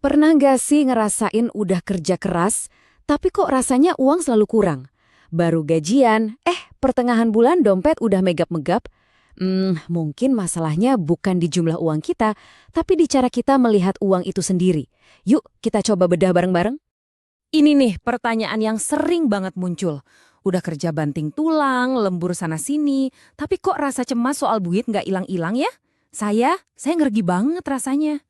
Pernah nggak sih ngerasain udah kerja keras, tapi kok rasanya uang selalu kurang? Baru gajian, pertengahan bulan dompet udah megap-megap. Mungkin masalahnya bukan di jumlah uang kita, tapi di cara kita melihat uang itu sendiri. Yuk, kita coba bedah bareng-bareng. Ini nih pertanyaan yang sering banget muncul. Udah kerja banting tulang, lembur sana-sini, tapi kok rasa cemas soal duit nggak hilang-hilang ya? Saya ngergi banget rasanya.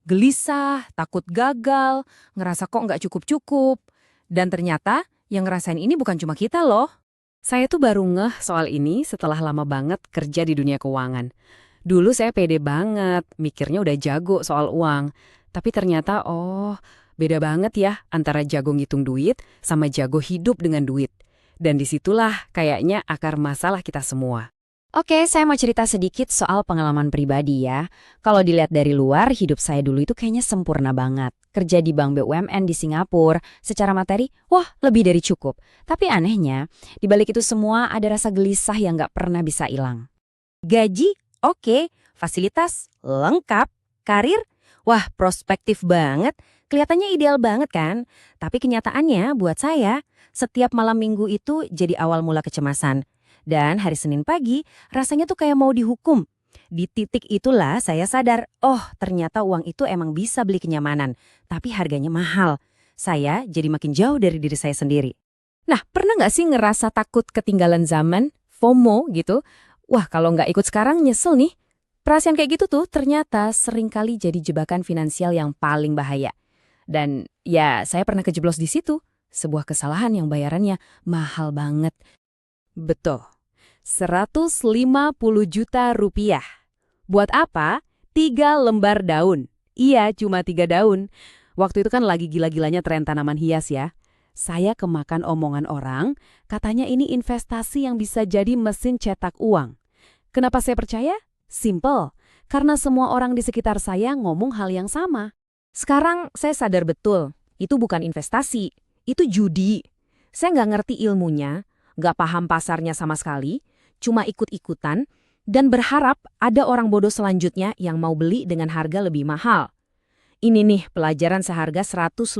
Gelisah, takut gagal, ngerasa kok nggak cukup-cukup. Dan ternyata yang ngerasain ini bukan cuma kita loh. Saya tuh baru ngeh soal ini setelah lama banget kerja di dunia keuangan. Dulu saya pede banget, mikirnya udah jago soal uang. Tapi ternyata, beda banget ya antara jago ngitung duit sama jago hidup dengan duit. Dan disitulah kayaknya akar masalah kita semua. Oke, saya mau cerita sedikit soal pengalaman pribadi ya. Kalau dilihat dari luar, hidup saya dulu itu kayaknya sempurna banget. Kerja di bank BUMN di Singapura, secara materi, wah lebih dari cukup. Tapi anehnya, di balik itu semua ada rasa gelisah yang nggak pernah bisa hilang. Gaji, oke. Fasilitas, lengkap. Karir, wah prospektif banget. Kelihatannya ideal banget kan? Tapi kenyataannya buat saya, setiap malam minggu itu jadi awal mula kecemasan. Dan hari Senin pagi, rasanya tuh kayak mau dihukum. Di titik itulah saya sadar, ternyata uang itu emang bisa beli kenyamanan, tapi harganya mahal. Saya jadi makin jauh dari diri saya sendiri. Nah, pernah nggak sih ngerasa takut ketinggalan zaman, FOMO gitu? Wah, kalau nggak ikut sekarang nyesel nih. Perasaan kayak gitu tuh ternyata seringkali jadi jebakan finansial yang paling bahaya. Dan ya, saya pernah kejeblos di situ. Sebuah kesalahan yang bayarannya mahal banget. Betul, 150 juta rupiah. Buat apa? 3 lembar daun. Iya, cuma 3 daun. Waktu itu kan lagi gila-gilanya tren tanaman hias ya. Saya kemakan omongan orang, katanya ini investasi yang bisa jadi mesin cetak uang. Kenapa saya percaya? Simple, karena semua orang di sekitar saya ngomong hal yang sama. Sekarang saya sadar betul, itu bukan investasi, itu judi. Saya nggak ngerti ilmunya, nggak paham pasarnya sama sekali, cuma ikut-ikutan, dan berharap ada orang bodoh selanjutnya yang mau beli dengan harga lebih mahal. Ini nih pelajaran seharga 150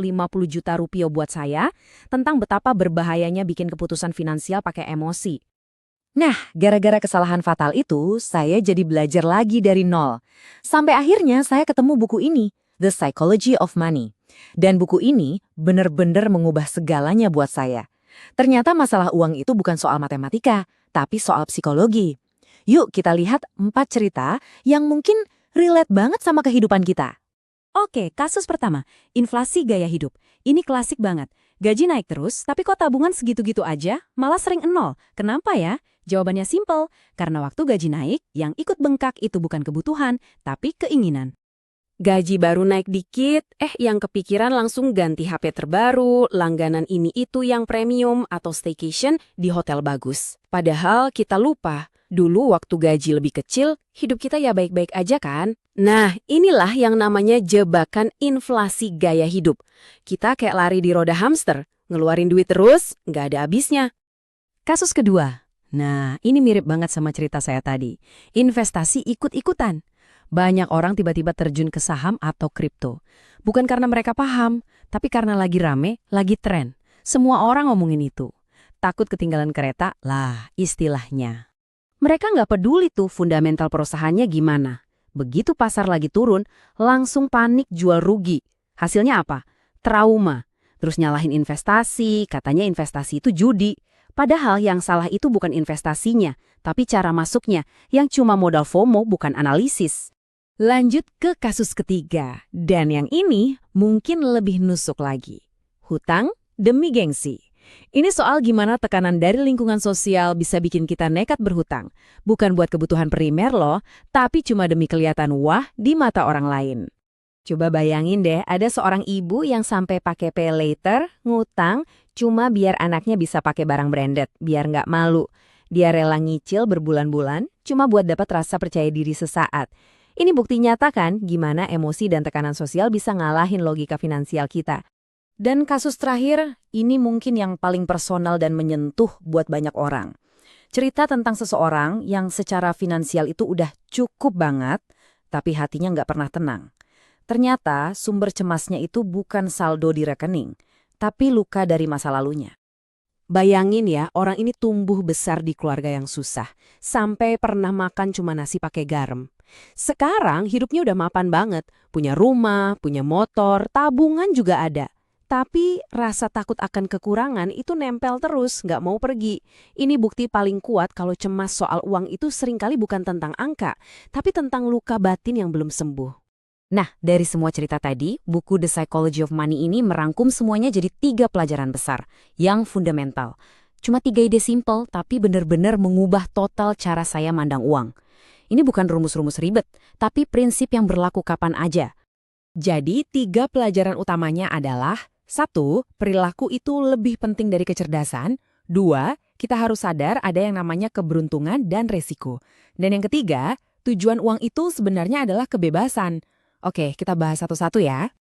juta rupiah buat saya tentang betapa berbahayanya bikin keputusan finansial pakai emosi. Nah, gara-gara kesalahan fatal itu, saya jadi belajar lagi dari nol. Sampai akhirnya saya ketemu buku ini, The Psychology of Money. Dan buku ini benar-benar mengubah segalanya buat saya. Ternyata masalah uang itu bukan soal matematika, tapi soal psikologi. Yuk kita lihat 4 cerita yang mungkin relate banget sama kehidupan kita. Oke, kasus pertama, inflasi gaya hidup. Ini klasik banget. Gaji naik terus, tapi kok tabungan segitu-gitu aja, malah sering nol. Kenapa ya? Jawabannya simpel, karena waktu gaji naik, yang ikut bengkak itu bukan kebutuhan, tapi keinginan. Gaji baru naik dikit, yang kepikiran langsung ganti HP terbaru, langganan ini itu yang premium atau staycation di hotel bagus. Padahal kita lupa, dulu waktu gaji lebih kecil, hidup kita ya baik-baik aja kan? Nah, inilah yang namanya jebakan inflasi gaya hidup. Kita kayak lari di roda hamster, ngeluarin duit terus, nggak ada habisnya. Kasus kedua. Nah, ini mirip banget sama cerita saya tadi. Investasi ikut-ikutan. Banyak orang tiba-tiba terjun ke saham atau kripto. Bukan karena mereka paham, tapi karena lagi rame, lagi tren. Semua orang ngomongin itu. Takut ketinggalan kereta, lah istilahnya. Mereka nggak peduli tuh fundamental perusahaannya gimana. Begitu pasar lagi turun, langsung panik jual rugi. Hasilnya apa? Trauma. Terus nyalahin investasi, katanya investasi itu judi. Padahal yang salah itu bukan investasinya, tapi cara masuknya yang cuma modal FOMO bukan analisis. Lanjut ke kasus ketiga, dan yang ini mungkin lebih nusuk lagi. Hutang demi gengsi. Ini soal gimana tekanan dari lingkungan sosial bisa bikin kita nekat berhutang. Bukan buat kebutuhan primer loh, tapi cuma demi kelihatan wah di mata orang lain. Coba bayangin deh, ada seorang ibu yang sampai pakai pay later, ngutang, cuma biar anaknya bisa pakai barang branded, biar nggak malu. Dia rela nyicil berbulan-bulan, cuma buat dapat rasa percaya diri sesaat. Ini bukti nyata kan gimana emosi dan tekanan sosial bisa ngalahin logika finansial kita. Dan kasus terakhir, ini mungkin yang paling personal dan menyentuh buat banyak orang. Cerita tentang seseorang yang secara finansial itu udah cukup banget, tapi hatinya nggak pernah tenang. Ternyata sumber cemasnya itu bukan saldo di rekening, tapi luka dari masa lalunya. Bayangin ya, orang ini tumbuh besar di keluarga yang susah, sampai pernah makan cuma nasi pakai garam. Sekarang hidupnya udah mapan banget, punya rumah, punya motor, tabungan juga ada. Tapi rasa takut akan kekurangan itu nempel terus, nggak mau pergi. Ini bukti paling kuat kalau cemas soal uang itu seringkali bukan tentang angka, tapi tentang luka batin yang belum sembuh. Nah, dari semua cerita tadi, buku The Psychology of Money ini merangkum semuanya jadi 3 pelajaran besar yang fundamental. Cuma 3 ide simple, tapi benar-benar mengubah total cara saya mandang uang. Ini bukan rumus-rumus ribet, tapi prinsip yang berlaku kapan aja. Jadi 3 pelajaran utamanya adalah: 1. Perilaku itu lebih penting dari kecerdasan. 2. Kita harus sadar ada yang namanya keberuntungan dan resiko. Dan yang ketiga, tujuan uang itu sebenarnya adalah kebebasan. Oke, kita bahas satu-satu ya.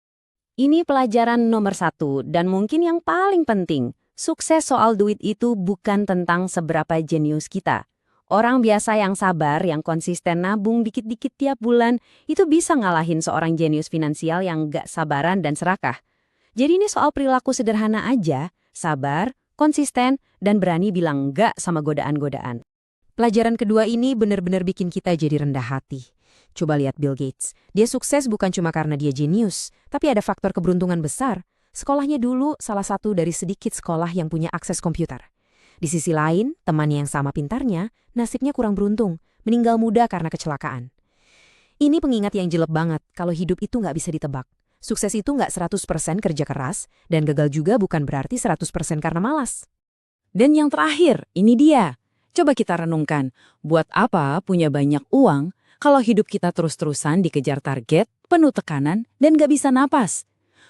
Ini pelajaran nomor 1 dan mungkin yang paling penting. Sukses soal duit itu bukan tentang seberapa jenius kita. Orang biasa yang sabar, yang konsisten nabung dikit-dikit tiap bulan, itu bisa ngalahin seorang jenius finansial yang gak sabaran dan serakah. Jadi ini soal perilaku sederhana aja, sabar, konsisten, dan berani bilang enggak sama godaan-godaan. Pelajaran kedua ini benar-benar bikin kita jadi rendah hati. Coba lihat Bill Gates. Dia sukses bukan cuma karena dia jenius, tapi ada faktor keberuntungan besar. Sekolahnya dulu salah satu dari sedikit sekolah yang punya akses komputer. Di sisi lain, temannya yang sama pintarnya, nasibnya kurang beruntung, meninggal muda karena kecelakaan. Ini pengingat yang jelek banget kalau hidup itu nggak bisa ditebak. Sukses itu nggak 100% kerja keras, dan gagal juga bukan berarti 100% karena malas. Dan yang terakhir, ini dia. Coba kita renungkan, buat apa punya banyak uang kalau hidup kita terus-terusan dikejar target, penuh tekanan, dan gak bisa napas?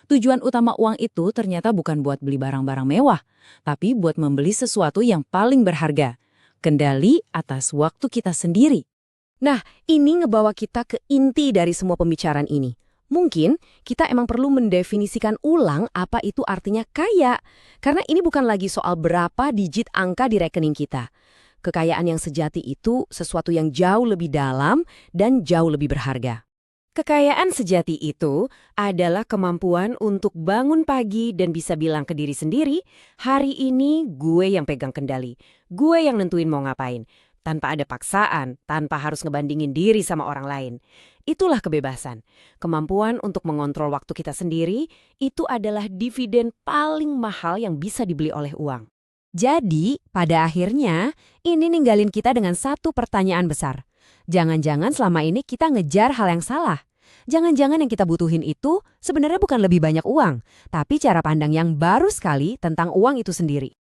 Tujuan utama uang itu ternyata bukan buat beli barang-barang mewah, tapi buat membeli sesuatu yang paling berharga. Kendali atas waktu kita sendiri. Nah, ini ngebawa kita ke inti dari semua pembicaraan ini. Mungkin kita emang perlu mendefinisikan ulang apa itu artinya kaya. Karena ini bukan lagi soal berapa digit angka di rekening kita. Kekayaan yang sejati itu sesuatu yang jauh lebih dalam dan jauh lebih berharga. Kekayaan sejati itu adalah kemampuan untuk bangun pagi dan bisa bilang ke diri sendiri, hari ini gue yang pegang kendali, gue yang nentuin mau ngapain, tanpa ada paksaan, tanpa harus ngebandingin diri sama orang lain. Itulah kebebasan. Kemampuan untuk mengontrol waktu kita sendiri, itu adalah dividen paling mahal yang bisa dibeli oleh uang. Jadi, pada akhirnya, ini ninggalin kita dengan satu pertanyaan besar. Jangan-jangan selama ini kita ngejar hal yang salah. Jangan-jangan yang kita butuhin itu sebenarnya bukan lebih banyak uang, tapi cara pandang yang baru sekali tentang uang itu sendiri.